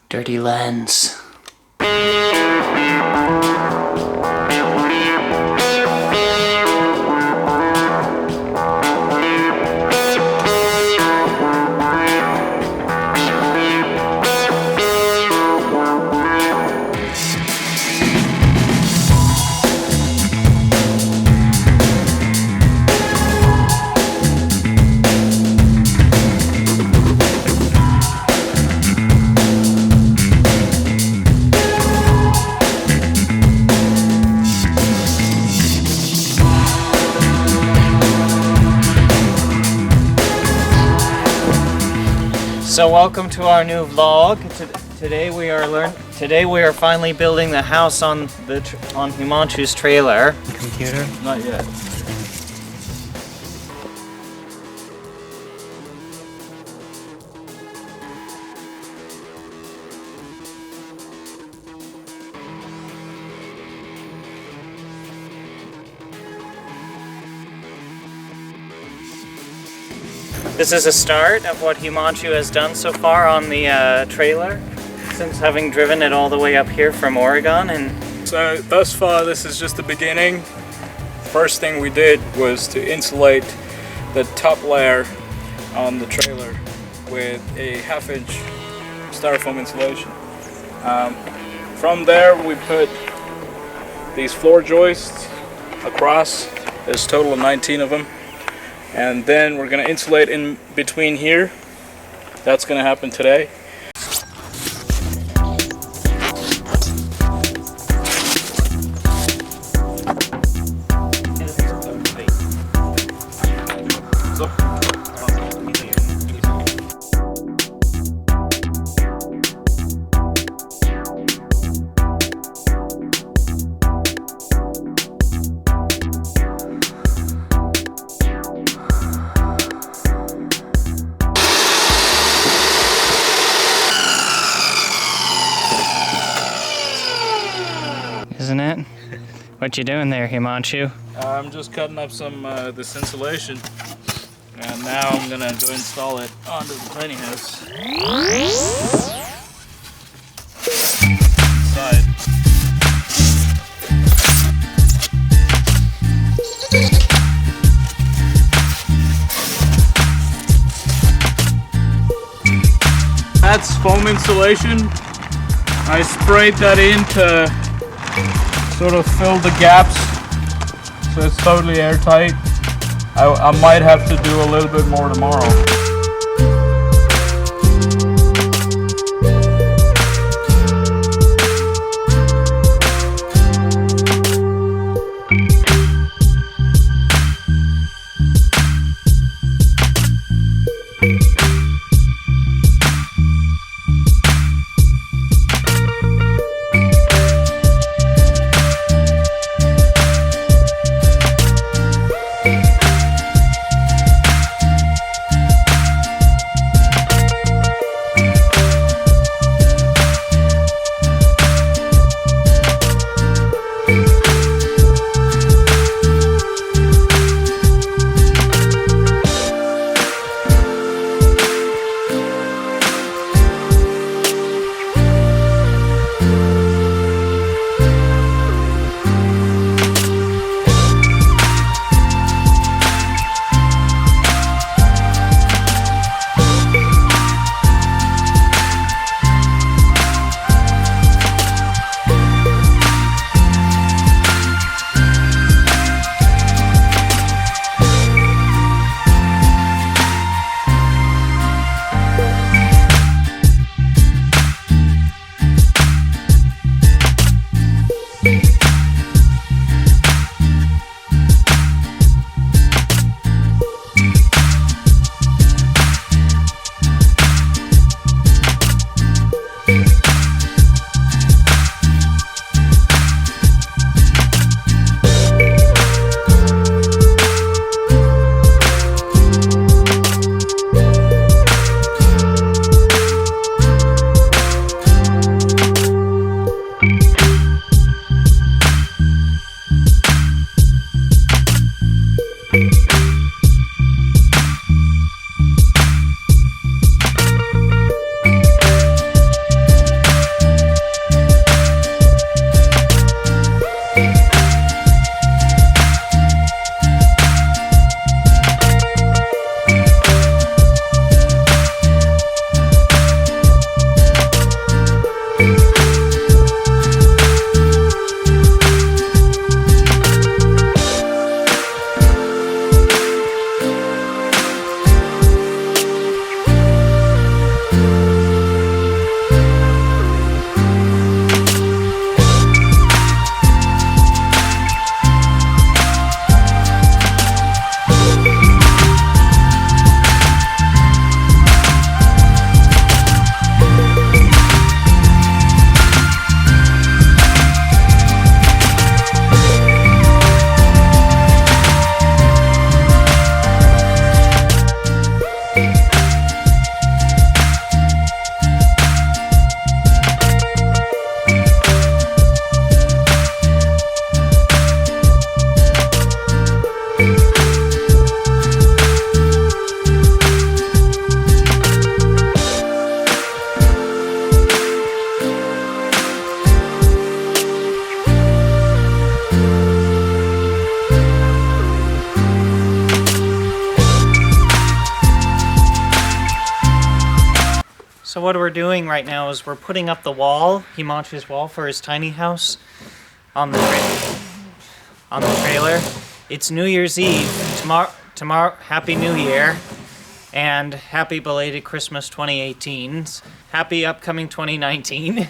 Dirty lens. So welcome to our new vlog. Today we are finally building the house on Himanshu's trailer. Computer? Not yet. This is a start of what Himanshu has done so far on the trailer, since having driven it all the way up here from Oregon. And so thus far, this is just the beginning. First thing we did was to insulate the top layer on the trailer with a 1/2 inch styrofoam insulation. From there, we put these floor joists across. There's a total of 19 of them. And then we're going to insulate in between here. That's going to happen today. isn't it? What you doing there, Himanshu? I'm just cutting up some this insulation, and now I'm gonna go install it onto the tiny house. Side. That's foam insulation. I sprayed that in to sort of fill the gaps so it's totally airtight. I might have to do a little bit more tomorrow. So what we're doing right now is we're putting up the wall, Himanshu's wall, for his tiny house on the trailer. It's New Year's Eve. Tomorrow, Happy New Year, and happy belated Christmas 2018. Happy upcoming 2019.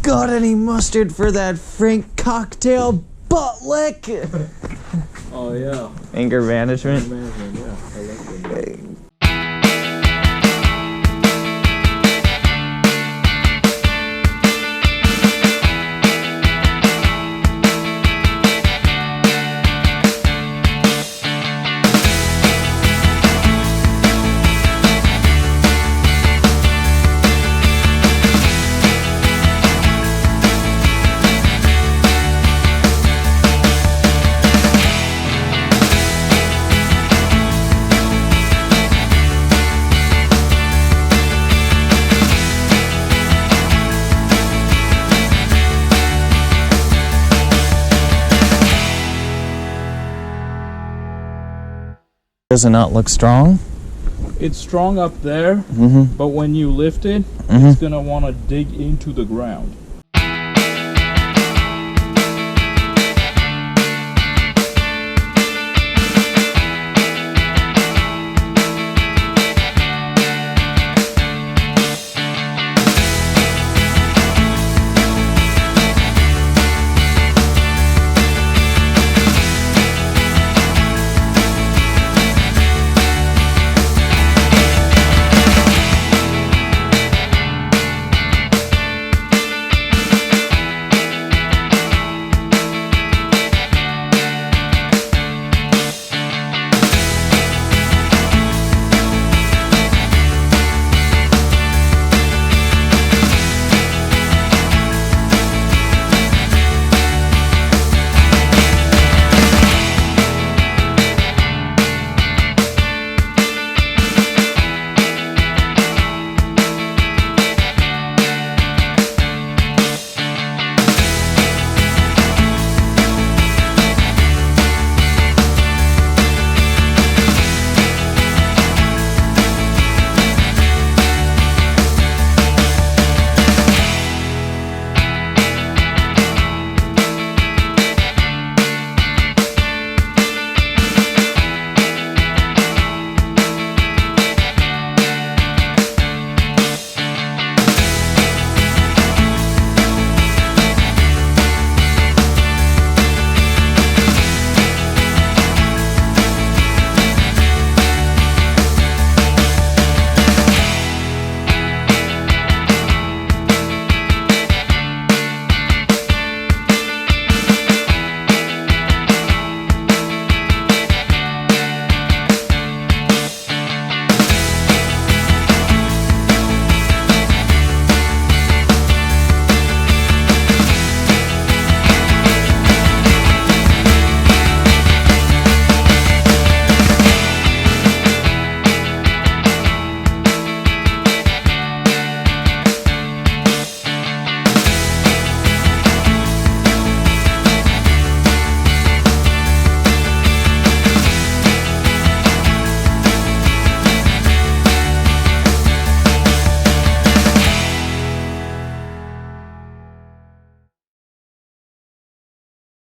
Got any mustard for that Frank cocktail butt lick? Oh yeah. Anger management. Yeah, I like that. Does it not look strong? It's strong up there, but when you lift it, it's gonna want to dig into the ground.